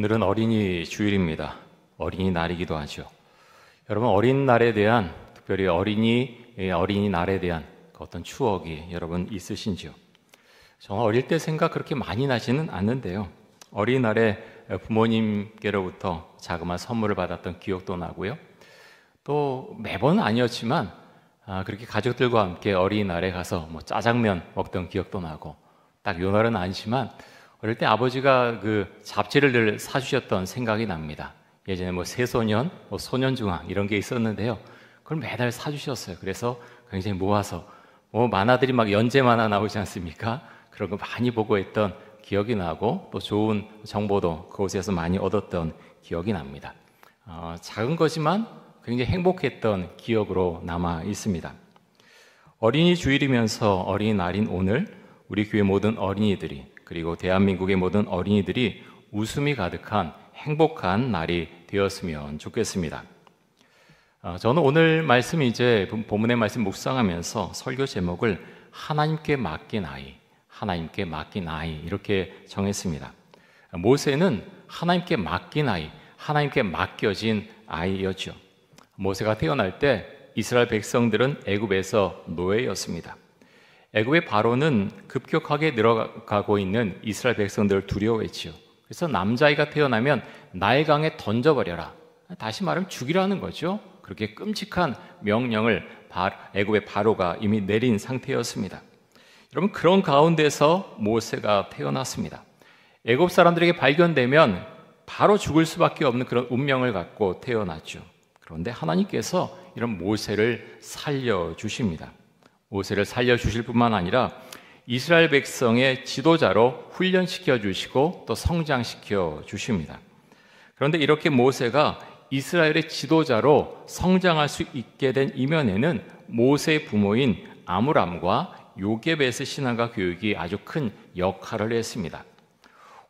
오늘은 어린이 주일입니다. 어린이날이기도 하죠. 여러분, 어린날에 대한, 특별히 어린이날에 대한 어떤 추억이 여러분 있으신지요? 저는 어릴 때 생각 그렇게 많이 나지는 않는데요. 어린이날에 부모님께로부터 자그마한 선물을 받았던 기억도 나고요. 또 매번 아니었지만 그렇게 가족들과 함께 어린이날에 가서 짜장면 먹던 기억도 나고, 딱 요 날은 아니지만 어릴 때 아버지가 그 잡지를 늘 사주셨던 생각이 납니다. 예전에 새소년, 소년중앙 이런 게 있었는데요. 그걸 매달 사주셨어요. 그래서 굉장히 모아서 만화들이 막 연재 만화 나오지 않습니까? 그런 거 많이 보고 했던 기억이 나고, 또 좋은 정보도 그곳에서 많이 얻었던 기억이 납니다. 작은 거지만 굉장히 행복했던 기억으로 남아 있습니다. 어린이 주일이면서 어린이날인 오늘, 우리 교회 모든 어린이들이, 그리고 대한민국의 모든 어린이들이 웃음이 가득한 행복한 날이 되었으면 좋겠습니다. 저는 오늘 말씀, 이제 본문의 말씀 묵상하면서 설교 제목을 하나님께 맡긴 아이, 하나님께 맡긴 아이 이렇게 정했습니다. 모세는 하나님께 맡긴 아이, 하나님께 맡겨진 아이였죠. 모세가 태어날 때 이스라엘 백성들은 애굽에서 노예였습니다. 애굽의 바로는 급격하게 늘어가고 있는 이스라엘 백성들을 두려워했지요. 그래서 남자아이가 태어나면 나일강에 던져버려라, 다시 말하면 죽이라는 거죠. 그렇게 끔찍한 명령을 애굽의 바로가 이미 내린 상태였습니다. 여러분, 그런 가운데서 모세가 태어났습니다. 애굽 사람들에게 발견되면 바로 죽을 수밖에 없는 그런 운명을 갖고 태어났죠. 그런데 하나님께서 이런 모세를 살려주십니다. 모세를 살려주실 뿐만 아니라 이스라엘 백성의 지도자로 훈련시켜 주시고 또 성장시켜 주십니다. 그런데 이렇게 모세가 이스라엘의 지도자로 성장할 수 있게 된 이면에는 모세의 부모인 아므람과 요게벳의 신앙과 교육이 아주 큰 역할을 했습니다.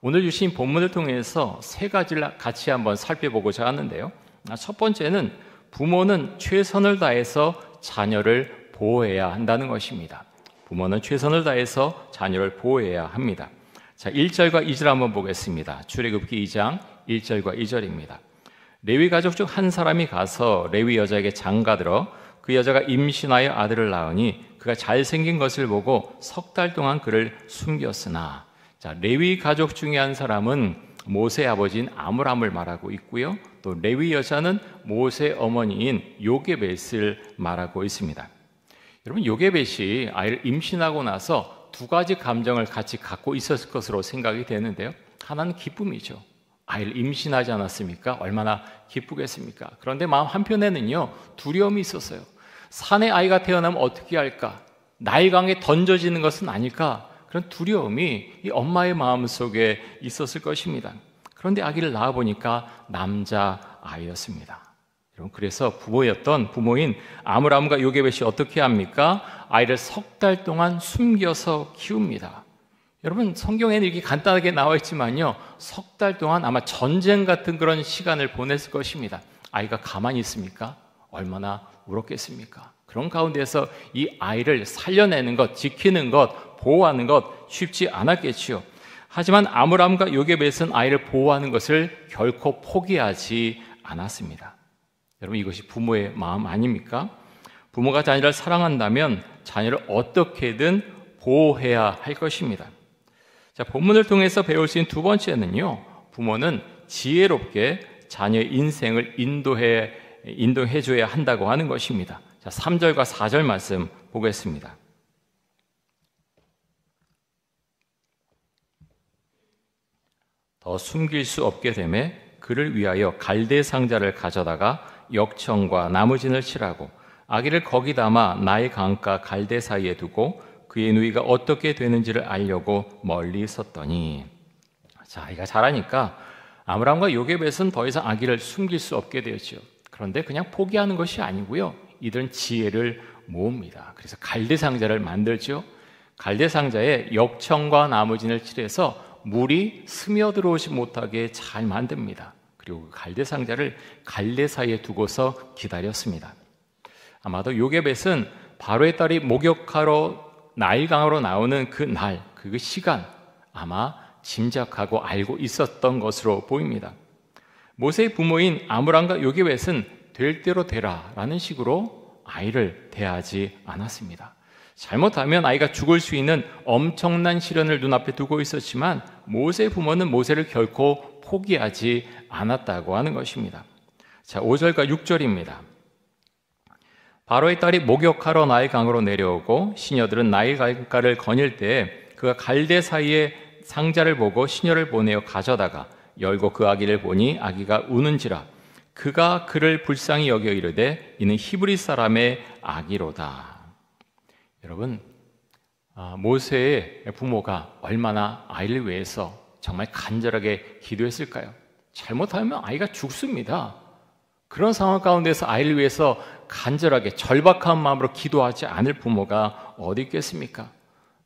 오늘 주신 본문을 통해서 세 가지를 같이 한번 살펴보고자 하는데요. 첫 번째는 부모는 최선을 다해서 자녀를 보호해야 한다는 것입니다. 부모는 최선을 다해서 자녀를 보호해야 합니다. 자, 1절과 2절 한번 보겠습니다. 출애굽기 2장 1절과 2절입니다. 레위 가족 중 한 사람이 가서 레위 여자에게 장가들어 그 여자가 임신하여 아들을 낳으니 그가 잘생긴 것을 보고 석 달 동안 그를 숨겼으나, 자, 레위 가족 중에 한 사람은 모세의 아버지인 아므람을 말하고 있고요. 또 레위 여자는 모세의 어머니인 요게벳을 말하고 있습니다. 여러분, 요게벳이 아이를 임신하고 나서 두 가지 감정을 같이 갖고 있었을 것으로 생각이 되는데요. 하나는 기쁨이죠. 아이를 임신하지 않았습니까? 얼마나 기쁘겠습니까? 그런데 마음 한편에는요, 두려움이 있었어요. 산에 아이가 태어나면 어떻게 할까? 나일강에 던져지는 것은 아닐까? 그런 두려움이 이 엄마의 마음속에 있었을 것입니다. 그런데 아기를 낳아보니까 남자아이였습니다. 그래서 부모인 아므람과 요게벳이 어떻게 합니까? 아이를 석 달 동안 숨겨서 키웁니다. 여러분, 성경에는 이렇게 간단하게 나와 있지만요, 석 달 동안 아마 전쟁 같은 그런 시간을 보냈을 것입니다. 아이가 가만히 있습니까? 얼마나 울었겠습니까? 그런 가운데서 이 아이를 살려내는 것, 지키는 것, 보호하는 것 쉽지 않았겠지요. 하지만 아므람과 요게벳은 아이를 보호하는 것을 결코 포기하지 않았습니다. 여러분, 이것이 부모의 마음 아닙니까? 부모가 자녀를 사랑한다면 자녀를 어떻게든 보호해야 할 것입니다. 자, 본문을 통해서 배울 수 있는 두 번째는요, 부모는 지혜롭게 자녀의 인생을 인도해 줘야 한다고 하는 것입니다. 자, 3절과 4절 말씀 보겠습니다. 더 숨길 수 없게 되매 그를 위하여 갈대 상자를 가져다가 역청과 나무진을 칠하고 아기를 거기 담아 나일 강가 갈대 사이에 두고 그의 누이가 어떻게 되는지를 알려고 멀리 섰더니, 자, 아이가 자라니까 아므람과 요게벳은 더 이상 아기를 숨길 수 없게 되었죠. 그런데 그냥 포기하는 것이 아니고요, 이들은 지혜를 모읍니다. 그래서 갈대 상자를 만들죠. 갈대 상자에 역청과 나무진을 칠해서 물이 스며들어오지 못하게 잘 만듭니다. 그리고 갈대 상자를 갈대 사이에 두고서 기다렸습니다. 아마도 요게벳은 바로의 딸이 목욕하러 나일강으로 나오는 그 날, 그 시간, 아마 짐작하고 알고 있었던 것으로 보입니다. 모세의 부모인 아므람과 요게벳은 될 대로 되라 라는 식으로 아이를 대하지 않았습니다. 잘못하면 아이가 죽을 수 있는 엄청난 시련을 눈앞에 두고 있었지만 모세의 부모는 모세를 결코 포기하지 않았다고 하는 것입니다. 자, 5절과 6절입니다. 바로의 딸이 목욕하러 나일 강으로 내려오고 시녀들은 나일 강가를 거닐 때에 그가 갈대 사이에 상자를 보고 시녀를 보내어 가져다가 열고 그 아기를 보니 아기가 우는지라 그가 그를 불쌍히 여겨 이르되 이는 히브리 사람의 아기로다. 여러분, 모세의 부모가 얼마나 아이를 위해서 정말 간절하게 기도했을까요? 잘못하면 아이가 죽습니다. 그런 상황 가운데서 아이를 위해서 간절하게 절박한 마음으로 기도하지 않을 부모가 어디 있겠습니까?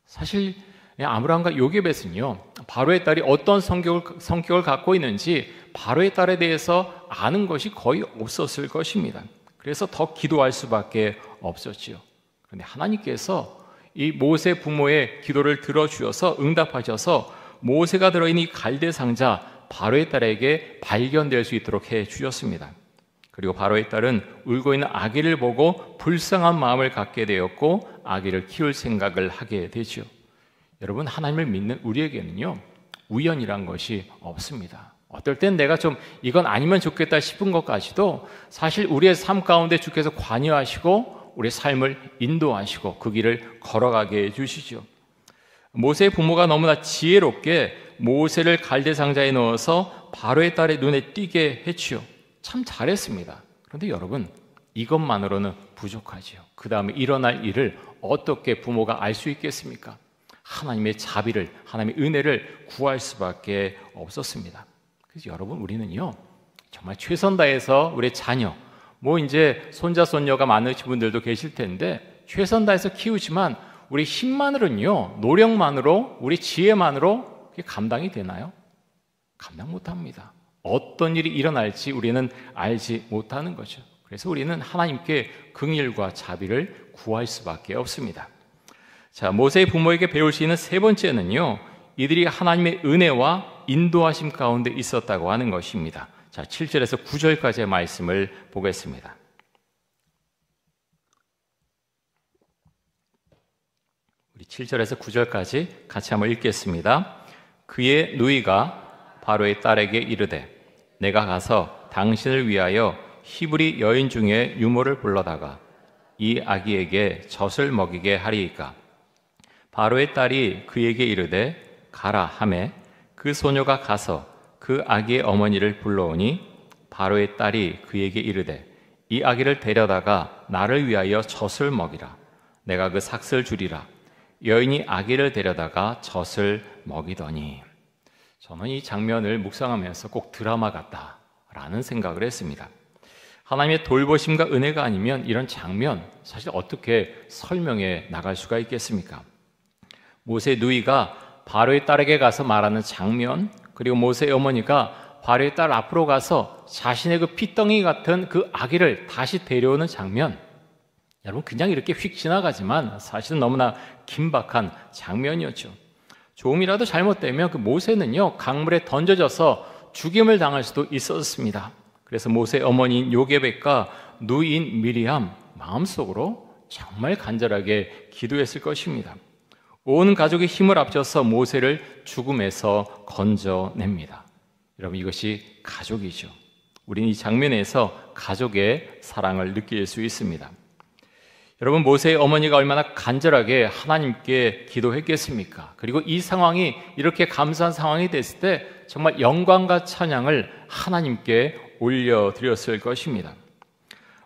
사실 아므람과 요게벳은요, 바로의 딸이 어떤 성격을 갖고 있는지 바로의 딸에 대해서 아는 것이 거의 없었을 것입니다. 그래서 더 기도할 수밖에 없었지요. 그런데 하나님께서 이 모세 부모의 기도를 들어주셔서 응답하셔서 모세가 들어있는 이 갈대 상자 바로의 딸에게 발견될 수 있도록 해주셨습니다. 그리고 바로의 딸은 울고 있는 아기를 보고 불쌍한 마음을 갖게 되었고 아기를 키울 생각을 하게 되죠. 여러분, 하나님을 믿는 우리에게는요, 우연이란 것이 없습니다. 어떨 땐 내가 좀 이건 아니면 좋겠다 싶은 것까지도 사실 우리의 삶 가운데 주께서 관여하시고 우리의 삶을 인도하시고 그 길을 걸어가게 해주시죠. 모세의 부모가 너무나 지혜롭게 모세를 갈대 상자에 넣어서 바로의 딸의 눈에 띄게 했지요. 참 잘했습니다. 그런데 여러분, 이것만으로는 부족하지요. 그 다음에 일어날 일을 어떻게 부모가 알 수 있겠습니까? 하나님의 자비를, 하나님의 은혜를 구할 수밖에 없었습니다. 그래서 여러분, 우리는요, 정말 최선 다해서 우리 자녀, 이제 손자, 손녀가 많으신 분들도 계실 텐데, 최선 다해서 키우지만 우리 힘만으로는요, 노력만으로, 우리 지혜만으로 그게 감당이 되나요? 감당 못 합니다. 어떤 일이 일어날지 우리는 알지 못하는 거죠. 그래서 우리는 하나님께 긍휼과 자비를 구할 수밖에 없습니다. 자, 모세의 부모에게 배울 수 있는 세 번째는요, 이들이 하나님의 은혜와 인도하심 가운데 있었다고 하는 것입니다. 자, 7절에서 9절까지의 말씀을 보겠습니다. 우리 7절에서 9절까지 같이 한번 읽겠습니다. 그의 누이가 바로의 딸에게 이르되 내가 가서 당신을 위하여 히브리 여인 중에 유모를 불러다가 이 아기에게 젖을 먹이게 하리이까. 바로의 딸이 그에게 이르되 가라 하매 그 소녀가 가서 그 아기의 어머니를 불러오니 바로의 딸이 그에게 이르되 이 아기를 데려다가 나를 위하여 젖을 먹이라. 내가 그 삭슬 주리라. 여인이 아기를 데려다가 젖을 먹이더니. 저는 이 장면을 묵상하면서 꼭 드라마 같다라는 생각을 했습니다. 하나님의 돌보심과 은혜가 아니면 이런 장면 사실 어떻게 설명해 나갈 수가 있겠습니까? 모세 누이가 바로의 딸에게 가서 말하는 장면, 그리고 모세의 어머니가 바로의 딸 앞으로 가서 자신의 그 핏덩이 같은 그 아기를 다시 데려오는 장면, 여러분 그냥 이렇게 휙 지나가지만 사실은 너무나 긴박한 장면이었죠. 조금이라도 잘못되면 그 모세는요, 강물에 던져져서 죽임을 당할 수도 있었습니다. 그래서 모세의 어머니인 요게벳과 누이인 미리암 마음속으로 정말 간절하게 기도했을 것입니다. 온 가족의 힘을 합쳐서 모세를 죽음에서 건져냅니다. 여러분, 이것이 가족이죠. 우리는 이 장면에서 가족의 사랑을 느낄 수 있습니다. 여러분, 모세의 어머니가 얼마나 간절하게 하나님께 기도했겠습니까? 그리고 이 상황이 이렇게 감사한 상황이 됐을 때 정말 영광과 찬양을 하나님께 올려드렸을 것입니다.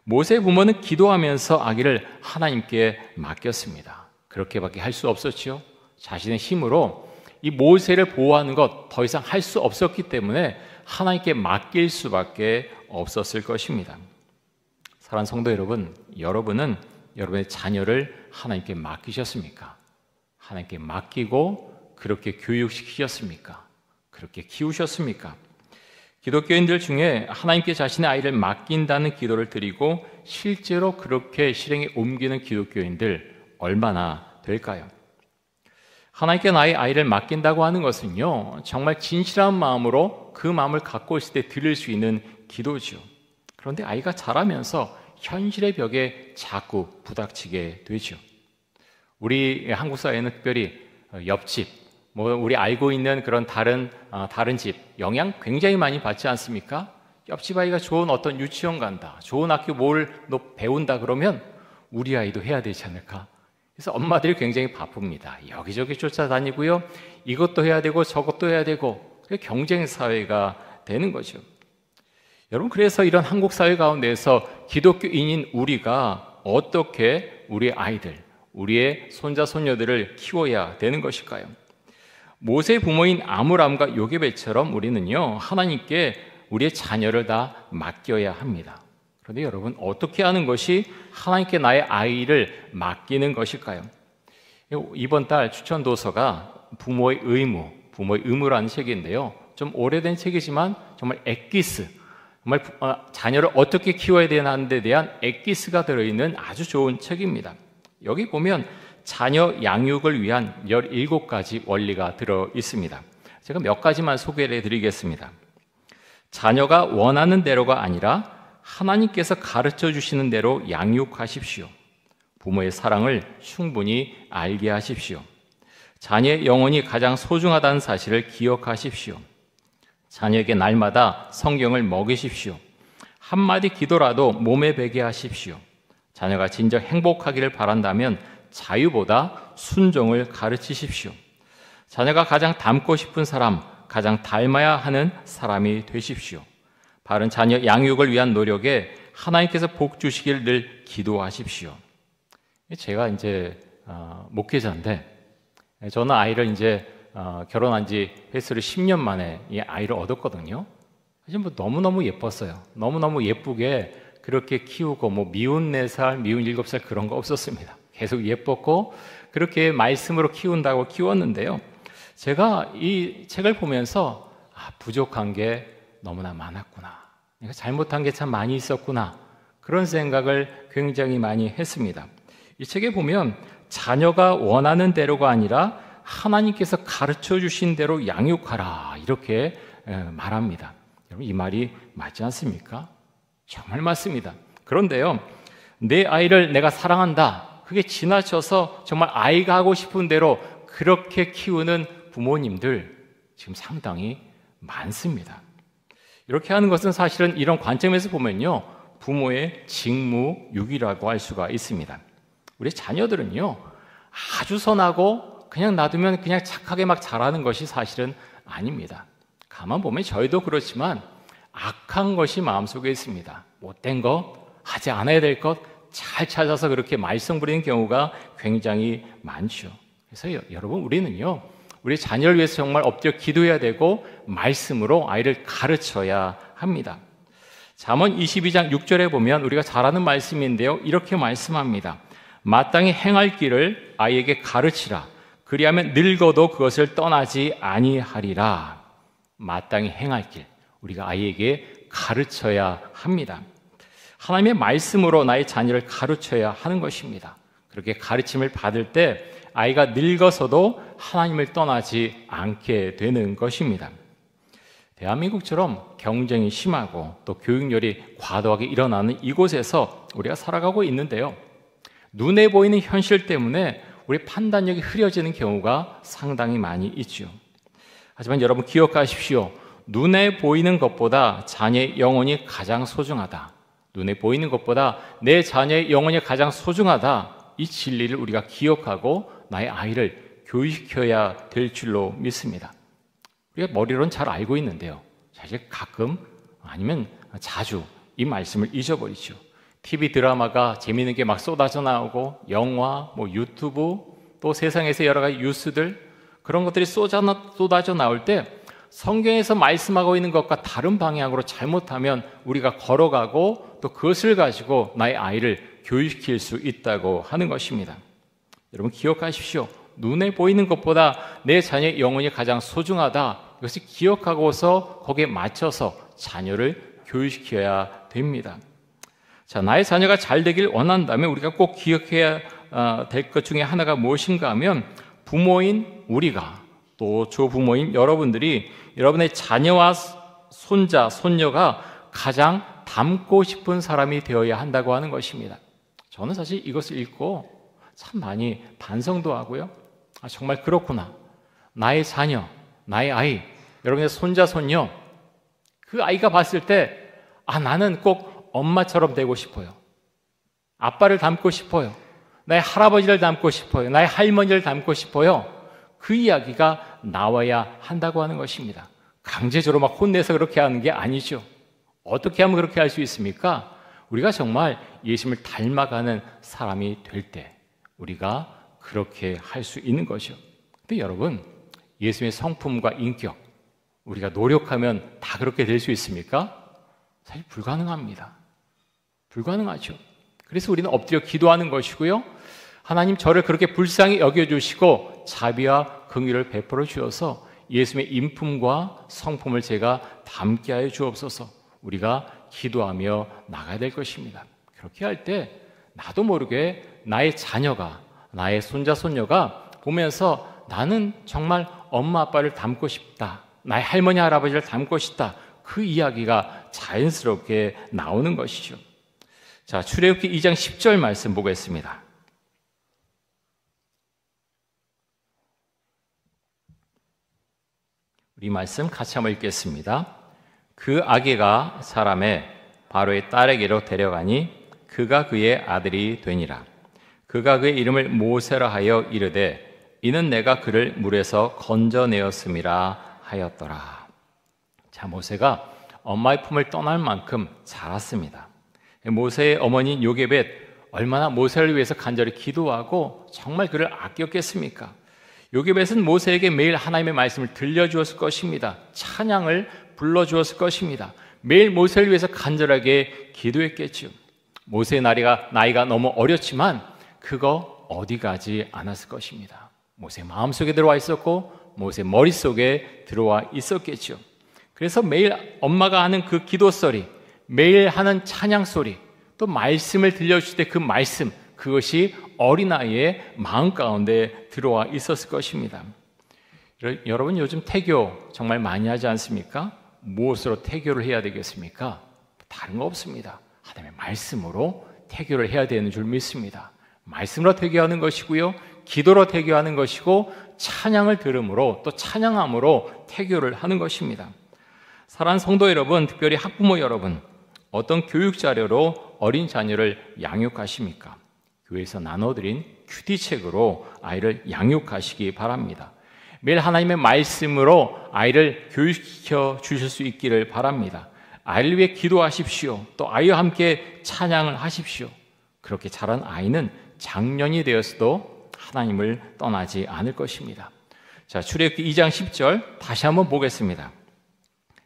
모세의 부모는 기도하면서 아기를 하나님께 맡겼습니다. 그렇게밖에 할 수 없었죠. 자신의 힘으로 이 모세를 보호하는 것 더 이상 할 수 없었기 때문에 하나님께 맡길 수밖에 없었을 것입니다. 사랑하는 성도 여러분, 여러분은 여러분의 자녀를 하나님께 맡기셨습니까? 하나님께 맡기고 그렇게 교육시키셨습니까? 그렇게 키우셨습니까? 기독교인들 중에 하나님께 자신의 아이를 맡긴다는 기도를 드리고 실제로 그렇게 실행에 옮기는 기독교인들 얼마나 될까요? 하나님께 나의 아이를 맡긴다고 하는 것은요, 정말 진실한 마음으로 그 마음을 갖고 있을 때 드릴 수 있는 기도죠. 그런데 아이가 자라면서 현실의 벽에 자꾸 부닥치게 되죠. 우리 한국 사회는 특별히 옆집, 우리 알고 있는 그런 다른 집 영향 굉장히 많이 받지 않습니까? 옆집 아이가 좋은 어떤 유치원 간다, 좋은 학교 뭘 배운다 그러면 우리 아이도 해야 되지 않을까? 그래서 엄마들이 굉장히 바쁩니다. 여기저기 쫓아다니고요, 이것도 해야 되고 저것도 해야 되고 경쟁 사회가 되는 거죠. 여러분, 그래서 이런 한국 사회 가운데서 기독교인인 우리가 어떻게 우리 아이들, 우리의 손자 손녀들을 키워야 되는 것일까요? 모세의 부모인 아므람과 요게벳처럼 우리는요, 하나님께 우리의 자녀를 다 맡겨야 합니다. 그런데 여러분, 어떻게 하는 것이 하나님께 나의 아이를 맡기는 것일까요? 이번 달 추천 도서가 부모의 의무라는 책인데요, 좀 오래된 책이지만 정말 엑기스, 정말 자녀를 어떻게 키워야 되는 데 대한 엑기스가 들어있는 아주 좋은 책입니다. 여기 보면 자녀 양육을 위한 17가지 원리가 들어 있습니다. 제가 몇 가지만 소개를 해드리겠습니다. 자녀가 원하는 대로가 아니라 하나님께서 가르쳐 주시는 대로 양육하십시오. 부모의 사랑을 충분히 알게 하십시오. 자녀의 영혼이 가장 소중하다는 사실을 기억하십시오. 자녀에게 날마다 성경을 먹이십시오. 한마디 기도라도 몸에 배게 하십시오. 자녀가 진정 행복하기를 바란다면 자유보다 순종을 가르치십시오. 자녀가 가장 닮고 싶은 사람, 가장 닮아야 하는 사람이 되십시오. 바른 자녀 양육을 위한 노력에 하나님께서 복 주시길 늘 기도하십시오. 제가 이제 목회자인데, 저는 아이를 이제 결혼한 지 횟수로 10년 만에 이 아이를 얻었거든요. 사실 너무너무 예뻤어요. 너무너무 예쁘게 그렇게 키우고 미운 4살, 미운 7살 그런 거 없었습니다. 계속 예뻤고 그렇게 말씀으로 키운다고 키웠는데요. 제가 이 책을 보면서 부족한 게 너무나 많았구나. 내가 잘못한 게 참 많이 있었구나. 그런 생각을 굉장히 많이 했습니다. 이 책에 보면 자녀가 원하는 대로가 아니라 하나님께서 가르쳐 주신 대로 양육하라 이렇게 말합니다. 여러분, 이 말이 맞지 않습니까? 정말 맞습니다. 그런데요, 내 아이를 내가 사랑한다, 그게 지나쳐서 정말 아이가 하고 싶은 대로 그렇게 키우는 부모님들 지금 상당히 많습니다. 이렇게 하는 것은 사실은 이런 관점에서 보면요, 부모의 직무유기라고 할 수가 있습니다. 우리 자녀들은요, 아주 선하고 그냥 놔두면 그냥 착하게 막 자라는 것이 사실은 아닙니다. 가만 보면 저희도 그렇지만 악한 것이 마음속에 있습니다. 못된 것, 하지 않아야 될 것 잘 찾아서 그렇게 말썽 부리는 경우가 굉장히 많죠. 그래서 여러분, 우리는요, 우리 자녀를 위해서 정말 엎드려 기도해야 되고 말씀으로 아이를 가르쳐야 합니다. 잠언 22장 6절에 보면 우리가 잘 아는 말씀인데요, 이렇게 말씀합니다. 마땅히 행할 길을 아이에게 가르치라. 그리하면 늙어도 그것을 떠나지 아니하리라. 마땅히 행할 길, 우리가 아이에게 가르쳐야 합니다. 하나님의 말씀으로 나의 자녀를 가르쳐야 하는 것입니다. 그렇게 가르침을 받을 때 아이가 늙어서도 하나님을 떠나지 않게 되는 것입니다. 대한민국처럼 경쟁이 심하고 또 교육열이 과도하게 일어나는 이곳에서 우리가 살아가고 있는데요, 눈에 보이는 현실 때문에 우리 판단력이 흐려지는 경우가 상당히 많이 있죠. 하지만 여러분, 기억하십시오. 눈에 보이는 것보다 자녀의 영혼이 가장 소중하다. 눈에 보이는 것보다 내 자녀의 영혼이 가장 소중하다. 이 진리를 우리가 기억하고 나의 아이를 교육시켜야 될 줄로 믿습니다. 우리가 머리로는 잘 알고 있는데요, 사실 가끔 아니면 자주 이 말씀을 잊어버리죠. TV 드라마가 재미있는 게 막 쏟아져 나오고 영화, 유튜브, 또 세상에서 여러 가지 뉴스들, 그런 것들이 쏟아져 나올 때 성경에서 말씀하고 있는 것과 다른 방향으로 잘못하면 우리가 걸어가고 또 그것을 가지고 나의 아이를 교육시킬 수 있다고 하는 것입니다. 여러분, 기억하십시오. 눈에 보이는 것보다 내 자녀의 영혼이 가장 소중하다. 이것을 기억하고서 거기에 맞춰서 자녀를 교육시켜야 됩니다. 자, 나의 자녀가 잘 되길 원한다면 우리가 꼭 기억해야 될 것 중에 하나가 무엇인가 하면 부모인 우리가 또 조부모인 여러분들이 여러분의 자녀와 손자, 손녀가 가장 닮고 싶은 사람이 되어야 한다고 하는 것입니다. 저는 사실 이것을 읽고 참 많이 반성도 하고요. 정말 그렇구나. 나의 자녀, 나의 아이, 여러분의 손자, 손녀, 그 아이가 봤을 때 나는 꼭 엄마처럼 되고 싶어요. 아빠를 닮고 싶어요. 나의 할아버지를 닮고 싶어요. 나의 할머니를 닮고 싶어요. 그 이야기가 나와야 한다고 하는 것입니다. 강제적으로 막 혼내서 그렇게 하는 게 아니죠. 어떻게 하면 그렇게 할 수 있습니까? 우리가 정말 예수님을 닮아가는 사람이 될 때 우리가 그렇게 할 수 있는 것이죠. 근데 여러분, 예수님의 성품과 인격, 우리가 노력하면 다 그렇게 될 수 있습니까? 사실 불가능합니다. 불가능하죠. 그래서 우리는 엎드려 기도하는 것이고요. 하나님 저를 그렇게 불쌍히 여겨주시고 자비와 긍휼을 베풀어 주셔서 예수님의 인품과 성품을 제가 닮게 하여 주옵소서. 우리가 기도하며 나가야 될 것입니다. 그렇게 할 때 나도 모르게 나의 자녀가, 나의 손자, 손녀가 보면서 나는 정말 엄마, 아빠를 닮고 싶다. 나의 할머니, 할아버지를 닮고 싶다. 그 이야기가 자연스럽게 나오는 것이죠. 자, 출애굽기 2장 10절 말씀 보겠습니다. 우리 말씀 같이 한번 읽겠습니다. 그 아기가 사람의 바로의 딸에게로 데려가니 그가 그의 아들이 되니라. 그가 그의 이름을 모세라 하여 이르되 이는 내가 그를 물에서 건져내었음이라 하였더라. 자, 모세가 엄마의 품을 떠날 만큼 자랐습니다. 모세의 어머니 요게벳 얼마나 모세를 위해서 간절히 기도하고 정말 그를 아꼈겠습니까? 요게벳은 모세에게 매일 하나님의 말씀을 들려주었을 것입니다. 찬양을 불러주었을 것입니다. 매일 모세를 위해서 간절하게 기도했겠죠. 모세의 나이가 너무 어렸지만 그거 어디 가지 않았을 것입니다. 모세 마음속에 들어와 있었고 모세 머릿속에 들어와 있었겠죠. 그래서 매일 엄마가 하는 그 기도 소리, 매일 하는 찬양 소리, 또 말씀을 들려줄 때 그 말씀, 그것이 어린아이의 마음 가운데 들어와 있었을 것입니다. 여러분 요즘 태교 정말 많이 하지 않습니까? 무엇으로 태교를 해야 되겠습니까? 다른 거 없습니다. 하나님의 말씀으로 태교를 해야 되는 줄 믿습니다. 말씀으로 태교하는 것이고요, 기도로 태교하는 것이고, 찬양을 들음으로 또 찬양함으로 태교를 하는 것입니다. 사랑하는 성도 여러분, 특별히 학부모 여러분, 어떤 교육 자료로 어린 자녀를 양육하십니까? 교회에서 나눠드린 큐티책으로 아이를 양육하시기 바랍니다. 매일 하나님의 말씀으로 아이를 교육시켜 주실 수 있기를 바랍니다. 아이를 위해 기도하십시오. 또 아이와 함께 찬양을 하십시오. 그렇게 자란 아이는 장년이 되었어도 하나님을 떠나지 않을 것입니다. 자, 출애굽기 2장 10절 다시 한번 보겠습니다.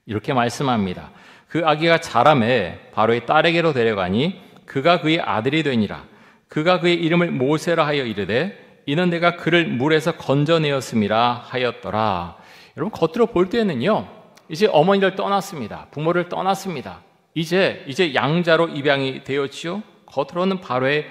이렇게 말씀합니다. 그 아기가 자라매 바로의 딸에게로 데려가니 그가 그의 아들이 되니라. 그가 그의 이름을 모세라 하여 이르되 이는 내가 그를 물에서 건져내었음이라 하였더라. 여러분, 겉으로 볼 때는요, 이제 어머니를 떠났습니다. 부모를 떠났습니다. 이제 양자로 입양이 되었지요. 겉으로는 바로의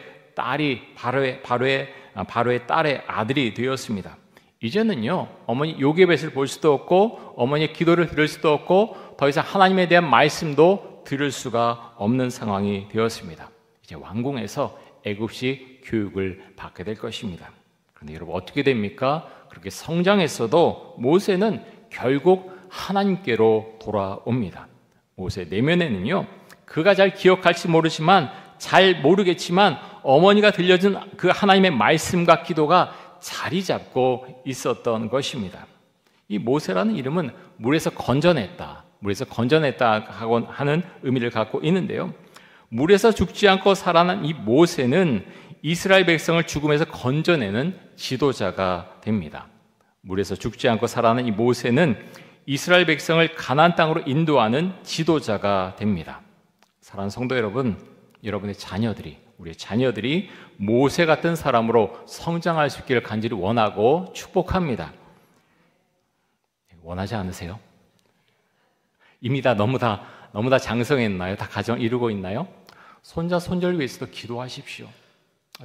딸의 아들이 되었습니다. 이제는요, 어머니 요게벳을 볼 수도 없고 어머니의 기도를 들을 수도 없고 더 이상 하나님에 대한 말씀도 들을 수가 없는 상황이 되었습니다. 이제 왕궁에서 애굽식 교육을 받게 될 것입니다. 그런데 여러분, 어떻게 됩니까? 그렇게 성장했어도 모세는 결국 하나님께로 돌아옵니다. 모세 내면에는요, 그가 잘 기억할지 모르지만, 잘 모르겠지만 어머니가 들려준 그 하나님의 말씀과 기도가 자리 잡고 있었던 것입니다. 이 모세라는 이름은 물에서 건져냈다 하는 의미를 갖고 있는데요, 물에서 죽지 않고 살아난 이 모세는 이스라엘 백성을 죽음에서 건져내는 지도자가 됩니다. 물에서 죽지 않고 살아난 이 모세는 이스라엘 백성을 가나안 땅으로 인도하는 지도자가 됩니다. 사랑하는 성도 여러분, 여러분의 자녀들이, 우리의 자녀들이 모세 같은 사람으로 성장할 수 있기를 간절히 원하고 축복합니다. 원하지 않으세요? 이미 너무 다 장성했나요? 다 가정 이루고 있나요? 손자, 손녀를 위해서도 기도하십시오.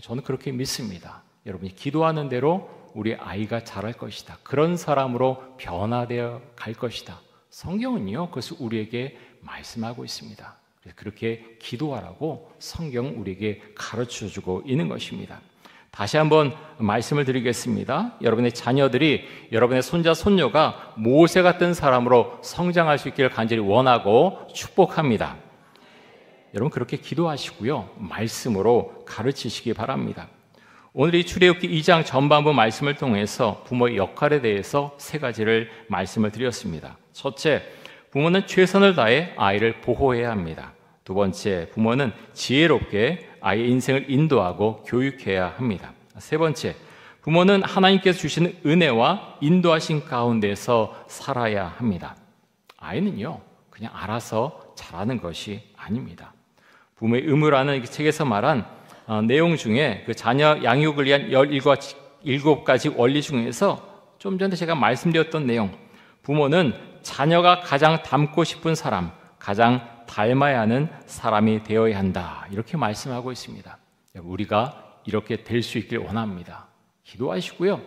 저는 그렇게 믿습니다. 여러분이 기도하는 대로 우리 아이가 자랄 것이다. 그런 사람으로 변화되어 갈 것이다. 성경은요, 그것을 우리에게 말씀하고 있습니다. 그렇게 기도하라고 성경 우리에게 가르쳐주고 있는 것입니다. 다시 한번 말씀을 드리겠습니다. 여러분의 자녀들이, 여러분의 손자, 손녀가 모세 같은 사람으로 성장할 수 있기를 간절히 원하고 축복합니다. 여러분 그렇게 기도하시고요, 말씀으로 가르치시기 바랍니다. 오늘 이 출애굽기 2장 전반부 말씀을 통해서 부모의 역할에 대해서 세 가지를 말씀을 드렸습니다. 첫째, 부모는 최선을 다해 아이를 보호해야 합니다. 두 번째, 부모는 지혜롭게 아이의 인생을 인도하고 교육해야 합니다. 세 번째, 부모는 하나님께서 주시는 은혜와 인도하신 가운데서 살아야 합니다. 아이는요, 그냥 알아서 자라는 것이 아닙니다. 부모의 의무라는 이 책에서 말한 내용 중에 그 자녀 양육을 위한 17가지 원리 중에서 좀 전에 제가 말씀드렸던 내용, 부모는 자녀가 가장 닮고 싶은 사람, 가장 닮아야 하는 사람이 되어야 한다, 이렇게 말씀하고 있습니다. 우리가 이렇게 될 수 있길 원합니다. 기도하시고요,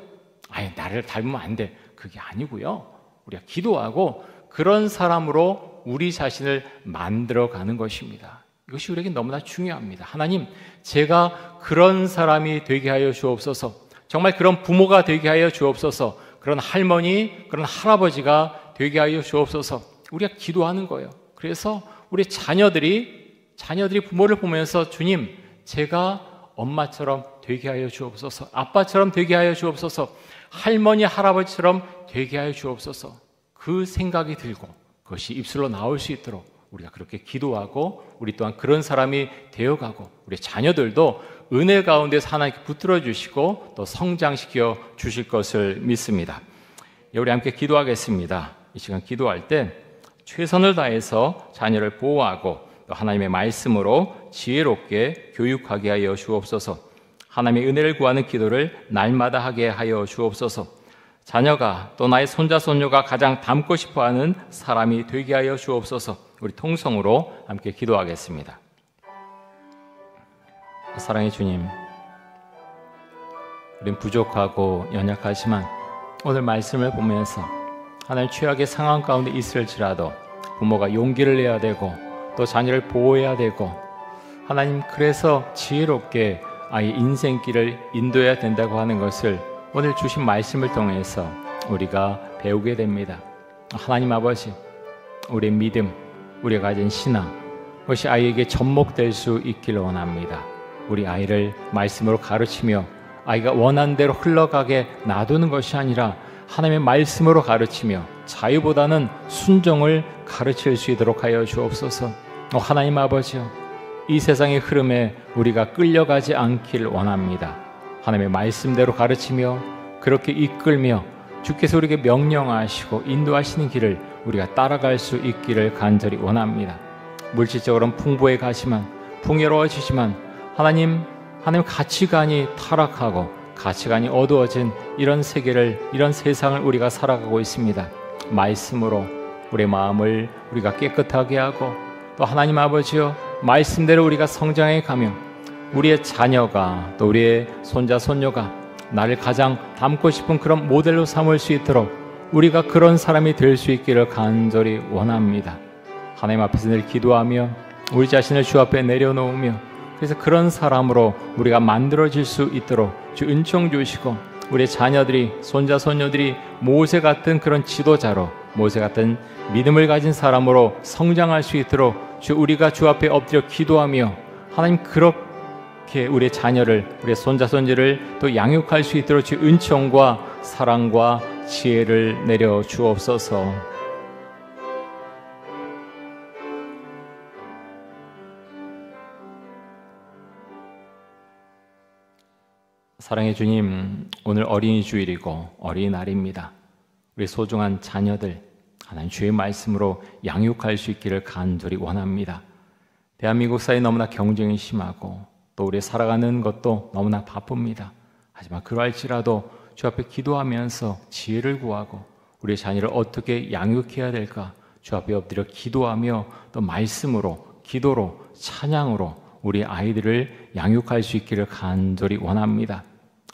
아예 나를 닮으면 안 돼, 그게 아니고요, 우리가 기도하고 그런 사람으로 우리 자신을 만들어가는 것입니다. 이것이 우리에게 너무나 중요합니다. 하나님, 제가 그런 사람이 되게 하여 주옵소서. 정말 그런 부모가 되게 하여 주옵소서. 그런 할머니, 그런 할아버지가 되게 하여 주옵소서. 우리가 기도하는 거예요. 그래서 우리 자녀들이 부모를 보면서, 주님, 제가 엄마처럼 되게 하여 주옵소서. 아빠처럼 되게 하여 주옵소서. 할머니, 할아버지처럼 되게 하여 주옵소서. 그 생각이 들고 그것이 입술로 나올 수 있도록 우리가 그렇게 기도하고, 우리 또한 그런 사람이 되어가고, 우리 자녀들도 은혜 가운데서 하나님께 붙들어 주시고 또 성장시켜 주실 것을 믿습니다. 우리 함께 기도하겠습니다. 이 시간 기도할 때 최선을 다해서 자녀를 보호하고 또 하나님의 말씀으로 지혜롭게 교육하게 하여 주옵소서. 하나님의 은혜를 구하는 기도를 날마다 하게 하여 주옵소서. 자녀가 또 나의 손자, 손녀가 가장 닮고 싶어하는 사람이 되게 하여 주옵소서. 우리 통성으로 함께 기도하겠습니다. 사랑의 주님, 우린 부족하고 연약하지만 오늘 말씀을 보면서 하나님, 최악의 상황 가운데 있을지라도 부모가 용기를 내야 되고 또 자녀를 보호해야 되고, 하나님, 그래서 지혜롭게 아이의 인생길을 인도해야 된다고 하는 것을 오늘 주신 말씀을 통해서 우리가 배우게 됩니다. 하나님 아버지, 우리의 믿음, 우리가 가진 신앙, 그것이 아이에게 접목될 수 있기를 원합니다. 우리 아이를 말씀으로 가르치며 아이가 원하는 대로 흘러가게 놔두는 것이 아니라 하나님의 말씀으로 가르치며 자유보다는 순종을 가르칠 수 있도록 하여 주옵소서. 하나님 아버지요, 이 세상의 흐름에 우리가 끌려가지 않기를 원합니다. 하나님의 말씀대로 가르치며 그렇게 이끌며 주께서 우리에게 명령하시고 인도하시는 길을 우리가 따라갈 수 있기를 간절히 원합니다. 물질적으로는 풍부해 가지만, 풍요로워지지만 하나님 가치관이 타락하고 가치관이 어두워진 이런 세계를, 이런 세상을 우리가 살아가고 있습니다. 말씀으로 우리의 마음을 우리가 깨끗하게 하고 또 하나님 아버지여, 말씀대로 우리가 성장해 가며 우리의 자녀가 또 우리의 손자, 손녀가 나를 가장 닮고 싶은 그런 모델로 삼을 수 있도록 우리가 그런 사람이 될 수 있기를 간절히 원합니다. 하나님 앞에서 늘 기도하며 우리 자신을 주 앞에 내려놓으며, 그래서 그런 사람으로 우리가 만들어질 수 있도록 주 은총 주시고, 우리 자녀들이, 손자, 손녀들이 모세 같은 그런 지도자로, 모세 같은 믿음을 가진 사람으로 성장할 수 있도록 우리가 주 앞에 엎드려 기도하며 하나님, 그렇게 우리의 자녀를, 우리의 손자, 손녀를 또 양육할 수 있도록 주 은총과 사랑과 지혜를 내려 주옵소서. 사랑의 주님, 오늘 어린이 주일이고 어린이날입니다. 우리 소중한 자녀들 하나님 주의 말씀으로 양육할 수 있기를 간절히 원합니다. 대한민국 사회 너무나 경쟁이 심하고 또 우리 살아가는 것도 너무나 바쁩니다. 하지만 그러할지라도 주 앞에 기도하면서 지혜를 구하고 우리 자녀를 어떻게 양육해야 될까 주 앞에 엎드려 기도하며 또 말씀으로, 기도로, 찬양으로 우리 아이들을 양육할 수 있기를 간절히 원합니다.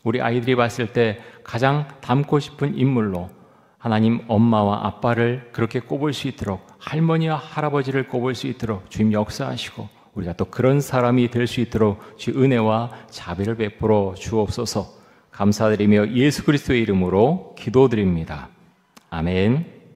우리 아이들이 봤을 때 가장 닮고 싶은 인물로 하나님 엄마와 아빠를 그렇게 꼽을 수 있도록, 할머니와 할아버지를 꼽을 수 있도록 주님 역사하시고, 우리가 또 그런 사람이 될 수 있도록 주 은혜와 자비를 베풀어 주옵소서. 감사드리며 예수 그리스도의 이름으로 기도드립니다. 아멘.